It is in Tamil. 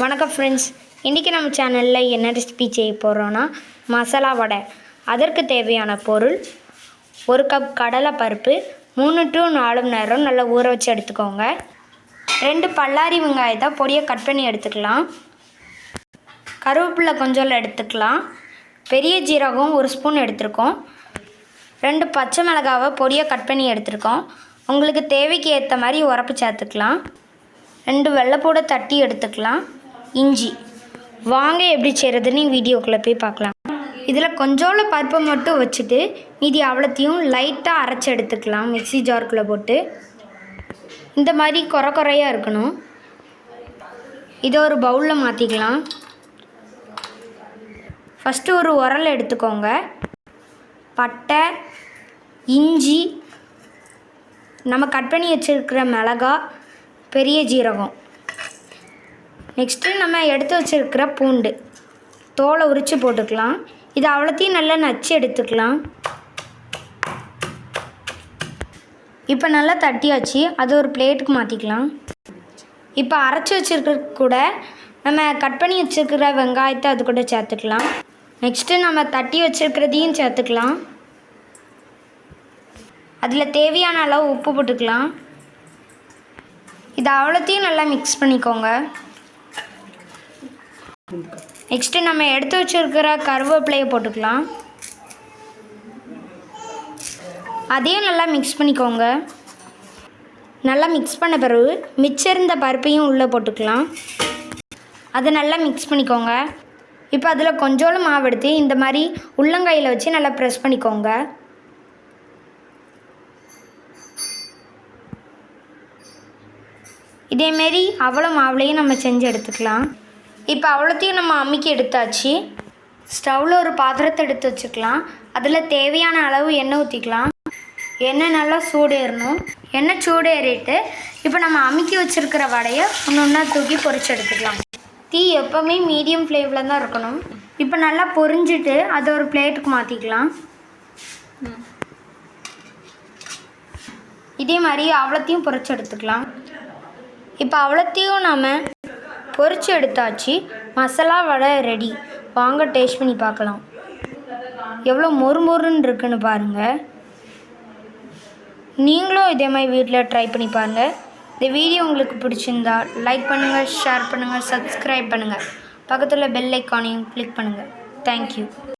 வணக்கம் ஃப்ரெண்ட்ஸ், இன்றைக்கி நம்ம சேனலில் என்ன ரெசிபி செய்ய போகிறோன்னா மசாலா வடை. அதற்கு தேவையான பொருள்: 1 கப் கடலை பருப்பு 3 to 4 மணி நேரம் நல்லா ஊற வச்சு எடுத்துக்கோங்க. 2 பல்லாரி வெங்காயத்தை பொடியை கட் பண்ணி எடுத்துக்கலாம். கருவேப்பிலை கொஞ்சம் எடுத்துக்கலாம். பெரிய ஜீரகம் 1 ஸ்பூன் எடுத்துருக்கோம். 2 பச்சை மிளகாவை பொடியை கட் பண்ணி எடுத்துருக்கோம். உங்களுக்கு தேவைக்கு ஏற்ற மாதிரி உரப்பு சேர்த்துக்கலாம். 2 வெள்ளைப்பூடை தட்டி எடுத்துக்கலாம். இஞ்சி. வாங்க எப்படி செய்கிறதுன்னு வீடியோக்குள்ளே போய் பார்க்கலாம். இதில் கொஞ்சோண்டு பருப்பை மட்டும் வச்சுட்டு மீதி அவ்வளோத்தையும் லைட்டாக அரைச்சி எடுத்துக்கலாம். மிக்ஸி ஜாருக்குள்ளே போட்டு இந்த மாதிரி குறையாக இருக்கணும். இதை ஒரு பவுலில் மாற்றிக்கலாம். ஃபஸ்ட்டு ஒரு உரல் எடுத்துக்கோங்க. பட்டை, இஞ்சி, நம்ம கட் பண்ணி வச்சுருக்கிற மிளகாய், பெரிய ஜீரகம், நெக்ஸ்ட்டு நம்ம எடுத்து வச்சுருக்கிற பூண்டு தோலை உரித்து போட்டுக்கலாம். இது அவ்வளோத்தையும் நல்லா நச்சு எடுத்துக்கலாம். இப்போ நல்லா தட்டியாச்சு. அது ஒரு பிளேட்டுக்கு மாற்றிக்கலாம். இப்போ அரைச்சி வச்சுருக்க கூட நம்ம கட் பண்ணி வச்சுருக்கிற வெங்காயத்தை அது கூட சேர்த்துக்கலாம். நெக்ஸ்ட்டு நம்ம தட்டி வச்சுருக்கிறதையும் சேர்த்துக்கலாம். அதில் தேவையான அளவு உப்பு போட்டுக்கலாம். இது அவ்வளோத்தையும் நல்லா மிக்ஸ் பண்ணிக்கோங்க. நெக்ஸ்ட்டு நம்ம எடுத்து வச்சுருக்கிற கருவேப்பிலையை போட்டுக்கலாம். அதையும் நல்லா மிக்ஸ் பண்ணிக்கோங்க. நல்லா மிக்ஸ் பண்ண பிறகு மிச்சம் இருந்த பருப்பையும் உள்ளே போட்டுக்கலாம். அதை நல்லா மிக்ஸ் பண்ணிக்கோங்க. இப்போ அதில் கொஞ்சோண்டு மாவு எடுத்து இந்த மாதிரி உள்ளங்கையில் வச்சு நல்லா ப்ரெஸ் பண்ணிக்கோங்க. இதேமாரி அவ்வளோ மாவுலையும் நம்ம செஞ்சு எடுத்துக்கலாம். இப்போ அவ்வளோத்தையும் நம்ம அமுக்கி எடுத்தாச்சு. ஸ்டவ்வில் ஒரு பாத்திரத்தை எடுத்து வச்சுக்கலாம். அதில் தேவையான அளவு எண்ணெய் ஊற்றிக்கலாம். எண்ணெய் நல்லா சூடேறணும். எண்ணெய் சூடேறிட்டு இப்போ நம்ம அமுக்கி வச்சுருக்கிற வடையை ஒன்று தூக்கி பொரிச்சு எடுத்துக்கலாம். தீ எப்போவுமே மீடியம் ஃப்ளேமில் தான் இருக்கணும். இப்போ நல்லா பொரிஞ்சிட்டு அதை ஒரு பிளேட்டுக்கு மாற்றிக்கலாம். இதே மாதிரி அவ்வளோத்தையும் பொரிச்சு எடுத்துக்கலாம். இப்போ அவ்வளோத்தையும் நாம் பொரிச்சு எடுத்தாச்சு. மசாலா வடை ரெடி. வாங்க டேஸ்ட் பண்ணி பார்க்கலாம். எவ்வளோ மொறுன்னு இருக்குன்னு பாருங்கள். நீங்களும் இதே மாதிரி வீட்டில் ட்ரை பண்ணி பாருங்கள். இந்த வீடியோ உங்களுக்கு பிடிச்சிருந்தா லைக் பண்ணுங்கள், ஷேர் பண்ணுங்கள், சப்ஸ்கிரைப் பண்ணுங்கள். பக்கத்தில் பெல் ஐக்கானையும் கிளிக் பண்ணுங்கள். தேங்க்யூ.